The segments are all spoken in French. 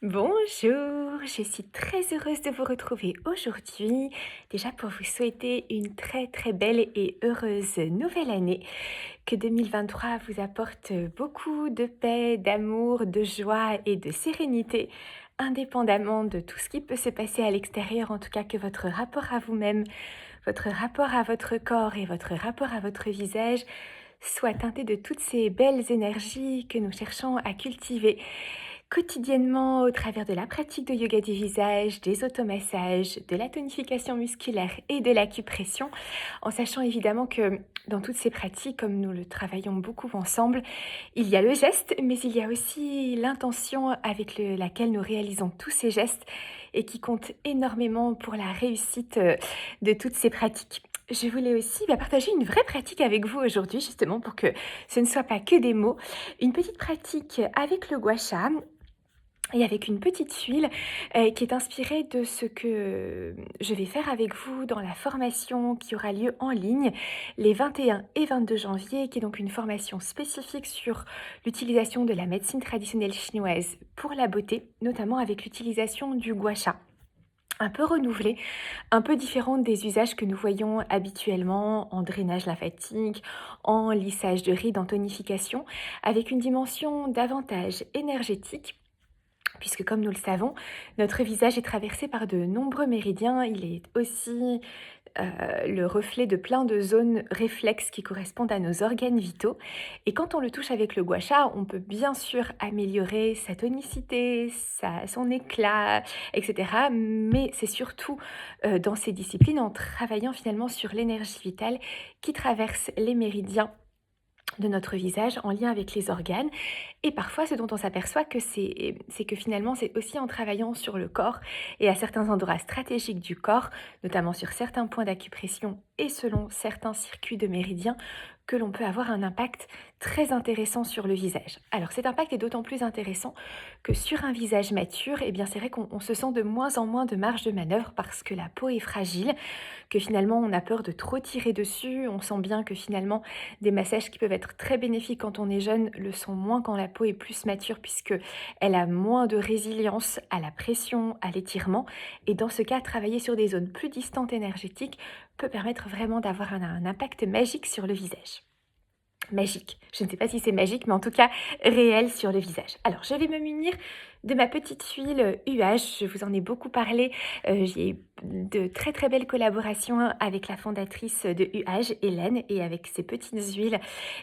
Bonjour, je suis très heureuse de vous retrouver aujourd'hui, déjà pour vous souhaiter une très belle et heureuse nouvelle année, que 2023 vous apporte beaucoup de paix, d'amour, de joie et de sérénité, indépendamment de tout ce qui peut se passer à l'extérieur, en tout cas que votre rapport à vous-même, votre rapport à votre corps et votre rapport à votre visage soit teinté de toutes ces belles énergies que nous cherchons à cultiver quotidiennement au travers de la pratique de yoga du visage, des automassages, de la tonification musculaire et de l'acupression, en sachant évidemment que dans toutes ces pratiques, comme nous le travaillons beaucoup ensemble, il y a le geste, mais il y a aussi l'intention avec laquelle nous réalisons tous ces gestes et qui compte énormément pour la réussite de toutes ces pratiques. Je voulais aussi partager une vraie pratique avec vous aujourd'hui, justement pour que ce ne soit pas que des mots. Une petite pratique avec le gua sha et avec une petite huile, qui est inspirée de ce que je vais faire avec vous dans la formation qui aura lieu en ligne les 21 et 22 janvier, qui est donc une formation spécifique sur l'utilisation de la médecine traditionnelle chinoise pour la beauté, notamment avec l'utilisation du gua sha. Un peu renouvelé, un peu différente des usages que nous voyons habituellement en drainage lymphatique, en lissage de rides, en tonification, avec une dimension davantage énergétique puisque comme nous le savons, notre visage est traversé par de nombreux méridiens. Il est aussi le reflet de plein de zones réflexes qui correspondent à nos organes vitaux. Et quand on le touche avec le gua sha, on peut bien sûr améliorer sa tonicité, son éclat, etc. Mais c'est surtout dans ces disciplines en travaillant finalement sur l'énergie vitale qui traverse les méridiens de notre visage en lien avec les organes. Et parfois, ce dont on s'aperçoit que c'est que finalement, c'est aussi en travaillant sur le corps et à certains endroits stratégiques du corps, notamment sur certains points d'acupression et selon certains circuits de méridiens, que l'on peut avoir un impact très intéressant sur le visage. Alors cet impact est d'autant plus intéressant que sur un visage mature, eh bien c'est vrai qu'on se sent de moins en moins de marge de manœuvre parce que la peau est fragile, que finalement on a peur de trop tirer dessus, on sent bien que finalement des massages qui peuvent être très bénéfiques quand on est jeune le sont moins quand la peau est plus mature puisque elle a moins de résilience à la pression, à l'étirement. Et dans ce cas, travailler sur des zones plus distantes énergétiques peut permettre vraiment d'avoir un impact magique sur le visage. Magique. Je ne sais pas si c'est magique, mais en tout cas réel sur le visage. Alors, je vais me munir de ma petite huile UH. Je vous en ai beaucoup parlé. J'ai eu de très belles collaborations avec la fondatrice de UH, Hélène, et avec ces petites huiles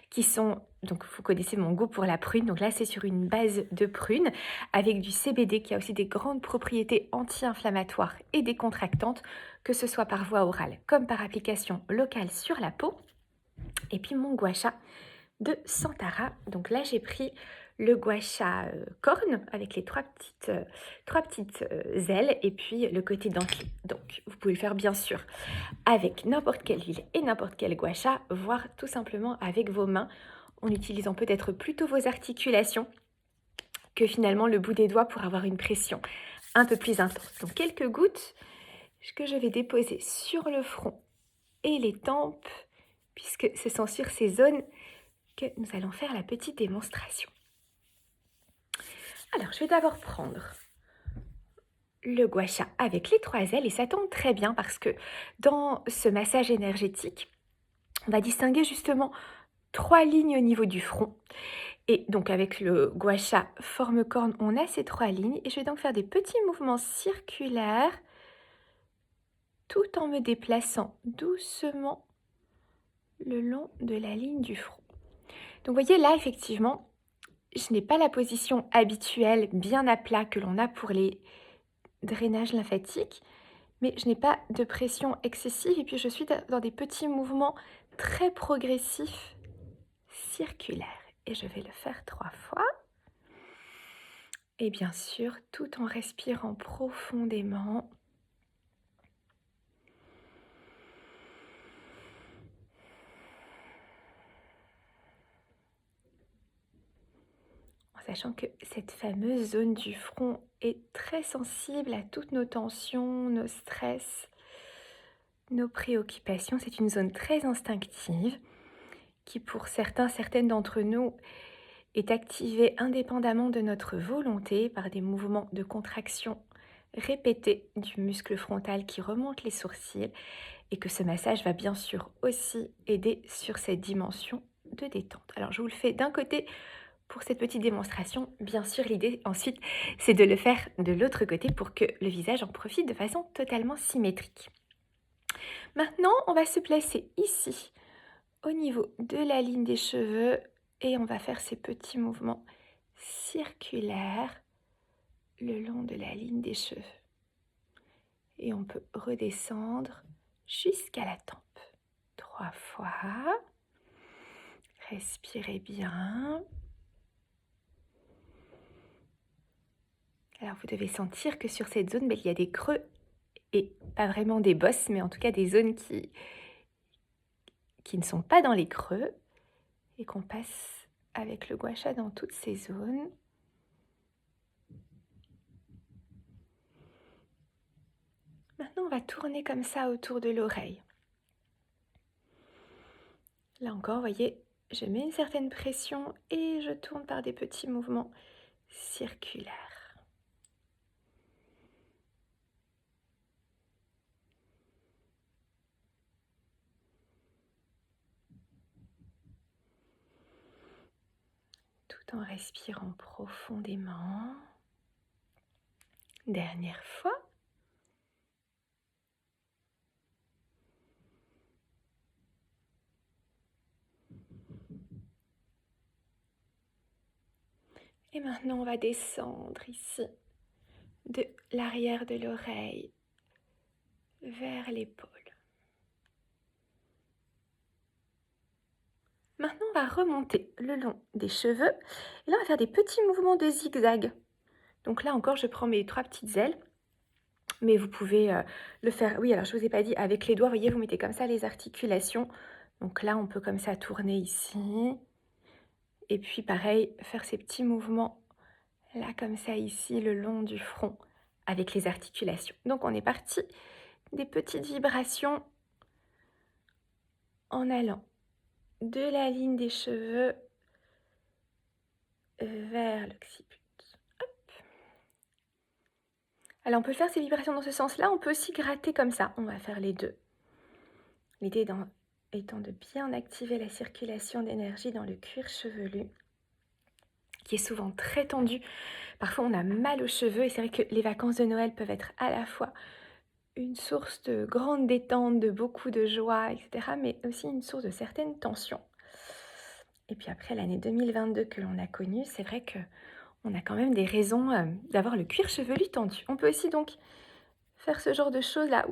qui sont, donc vous connaissez mon goût pour la prune, donc là c'est sur une base de prune avec du CBD qui a aussi des grandes propriétés anti-inflammatoires et décontractantes, que ce soit par voie orale comme par application locale sur la peau. Et puis mon gua sha de Santara. Donc là, j'ai pris le gua sha corne avec les trois petites ailes et puis le côté dentelé. Donc, vous pouvez le faire bien sûr avec n'importe quelle huile et n'importe quel gua sha, voire tout simplement avec vos mains, en utilisant peut-être plutôt vos articulations que finalement le bout des doigts pour avoir une pression un peu plus intense. Donc, quelques gouttes que je vais déposer sur le front et les tempes, puisque ce sont sur ces zones que nous allons faire la petite démonstration. Alors, je vais d'abord prendre le gua sha avec les trois ailes et ça tombe très bien parce que dans ce massage énergétique, on va distinguer justement trois lignes au niveau du front. Et donc avec le gua sha forme corne, on a ces trois lignes et je vais donc faire des petits mouvements circulaires tout en me déplaçant doucement le long de la ligne du front. Donc vous voyez là effectivement, je n'ai pas la position habituelle bien à plat que l'on a pour les drainages lymphatiques, mais je n'ai pas de pression excessive et puis je suis dans des petits mouvements très progressifs, circulaires. Et je vais le faire 3 fois. Et bien sûr, tout en respirant profondément. En sachant que cette fameuse zone du front est très sensible à toutes nos tensions, nos stress, nos préoccupations. C'est une zone très instinctive qui, pour certains, certaines d'entre nous, est activé indépendamment de notre volonté par des mouvements de contraction répétés du muscle frontal qui remonte les sourcils et que ce massage va bien sûr aussi aider sur cette dimension de détente. Alors je vous le fais d'un côté pour cette petite démonstration. Bien sûr, l'idée ensuite, c'est de le faire de l'autre côté pour que le visage en profite de façon totalement symétrique. Maintenant, on va se placer ici, au niveau de la ligne des cheveux, et on va faire ces petits mouvements circulaires le long de la ligne des cheveux. Et on peut redescendre jusqu'à la tempe. 3 fois. Respirez bien. Alors vous devez sentir que sur cette zone, il y a des creux et pas vraiment des bosses, mais en tout cas des zones qui ne sont pas dans les creux et qu'on passe avec le gua sha dans toutes ces zones. Maintenant, on va tourner comme ça autour de l'oreille. Là encore, vous voyez, je mets une certaine pression et je tourne par des petits mouvements circulaires. Tout en respirant profondément. Dernière fois. Et maintenant, on va descendre ici, de l'arrière de l'oreille vers l'épaule. Maintenant, on va remonter le long des cheveux. Et là, on va faire des petits mouvements de zigzag. Donc là encore, je prends mes 3 petites ailes. Mais vous pouvez le faire, oui, alors je ne vous ai pas dit, avec les doigts, vous voyez, vous mettez comme ça les articulations. Donc là, on peut comme ça tourner ici. Et puis pareil, faire ces petits mouvements là, comme ça, ici, le long du front, avec les articulations. Donc on est parti, des petites vibrations en allant de la ligne des cheveux vers l'occiput. Alors on peut faire ces vibrations dans ce sens-là, on peut aussi gratter comme ça. On va faire les deux. L'idée étant de bien activer la circulation d'énergie dans le cuir chevelu, qui est souvent très tendu. Parfois on a mal aux cheveux et c'est vrai que les vacances de Noël peuvent être à la fois une source de grande détente, de beaucoup de joie, etc., mais aussi une source de certaines tensions. Et puis après l'année 2022 que l'on a connue, c'est vrai que on a quand même des raisons d'avoir le cuir chevelu tendu. On peut aussi donc faire ce genre de choses là,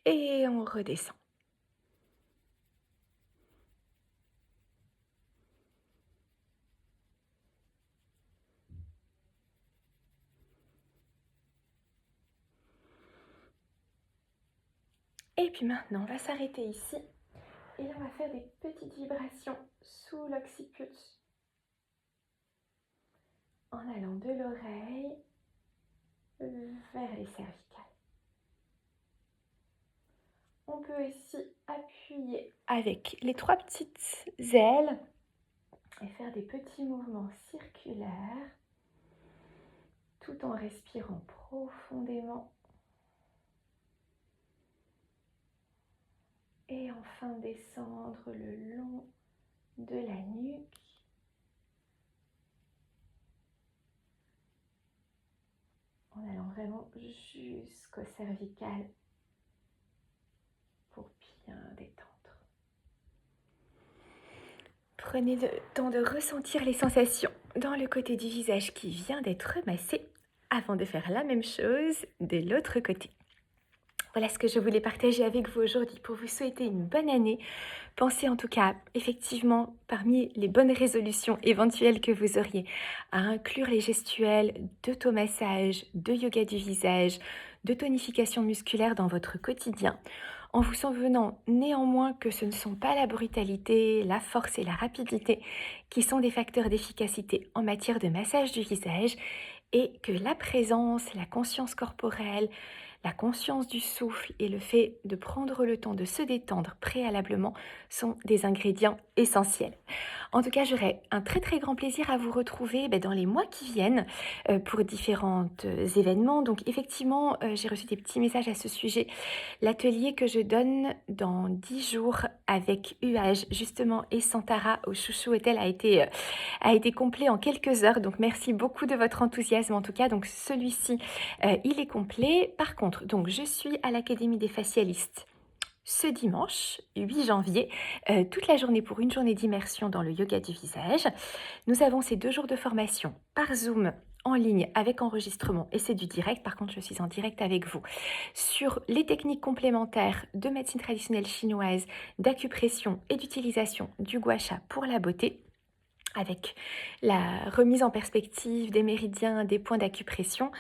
et on redescend. Et puis maintenant, on va s'arrêter ici. Et là, on va faire des petites vibrations sous l'occiput, en allant de l'oreille vers les cervicales. On peut aussi appuyer avec les 3 petites ailes et faire des petits mouvements circulaires tout en respirant profondément. Et enfin descendre le long de la nuque. En allant vraiment jusqu'au cervical pour bien détendre. Prenez le temps de ressentir les sensations dans le côté du visage qui vient d'être massé avant de faire la même chose de l'autre côté. Voilà ce que je voulais partager avec vous aujourd'hui pour vous souhaiter une bonne année. Pensez en tout cas, effectivement, parmi les bonnes résolutions éventuelles que vous auriez, à inclure les gestuels d'automassage, de yoga du visage, de tonification musculaire dans votre quotidien, en vous souvenant néanmoins que ce ne sont pas la brutalité, la force et la rapidité qui sont des facteurs d'efficacité en matière de massage du visage, et que la présence, la conscience corporelle, la conscience du souffle et le fait de prendre le temps de se détendre préalablement sont des ingrédients essentiels. En tout cas, j'aurai un très très grand plaisir à vous retrouver dans les mois qui viennent pour différents événements. Donc effectivement, j'ai reçu des petits messages à ce sujet. L'atelier que je donne dans 10 jours avec UH justement et Santara au Chouchou Hotel a été complet en quelques heures. Donc merci beaucoup de votre enthousiasme en tout cas. Donc celui-ci, il est complet. Par contre, donc je suis à l'Académie des facialistes ce dimanche 8 janvier, toute la journée pour une journée d'immersion dans le yoga du visage. Nous avons ces 2 jours de formation par Zoom en ligne avec enregistrement et c'est du direct. Par contre, je suis en direct avec vous sur les techniques complémentaires de médecine traditionnelle chinoise, d'acupression et d'utilisation du gua sha pour la beauté, avec la remise en perspective des méridiens, des points d'acupression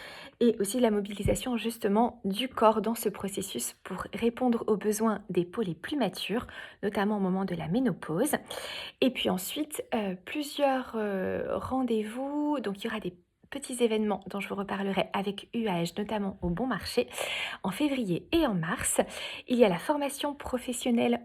et aussi la mobilisation justement du corps dans ce processus pour répondre aux besoins des peaux les plus matures, notamment au moment de la ménopause. Et puis ensuite, plusieurs rendez-vous. Donc il y aura des petits événements dont je vous reparlerai avec UAH, notamment au Bon Marché, en février et en mars. Il y a la formation professionnelle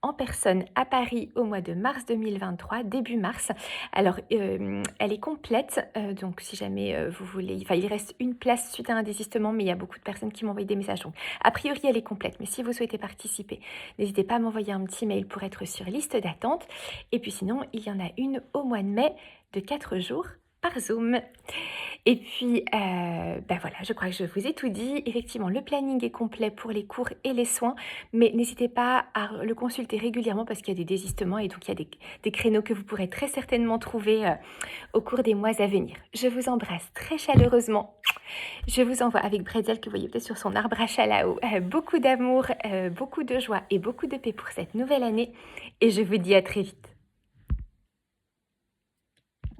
en personne à Paris au mois de mars 2023, début mars. Alors, elle est complète, donc si jamais vous voulez... Enfin, il reste une place suite à un désistement, mais il y a beaucoup de personnes qui m'ont envoyé des messages. Donc, a priori, elle est complète, mais si vous souhaitez participer, n'hésitez pas à m'envoyer un petit mail pour être sur liste d'attente. Et puis sinon, il y en a une au mois de mai de 4 jours par Zoom. Et puis, voilà, je crois que je vous ai tout dit. Effectivement, le planning est complet pour les cours et les soins, mais n'hésitez pas à le consulter régulièrement parce qu'il y a des désistements et donc il y a des créneaux que vous pourrez très certainement trouver au cours des mois à venir. Je vous embrasse très chaleureusement. Je vous envoie avec Bretzel, que vous voyez peut-être sur son arbre à chat là-haut, beaucoup d'amour, beaucoup de joie et beaucoup de paix pour cette nouvelle année. Et je vous dis à très vite.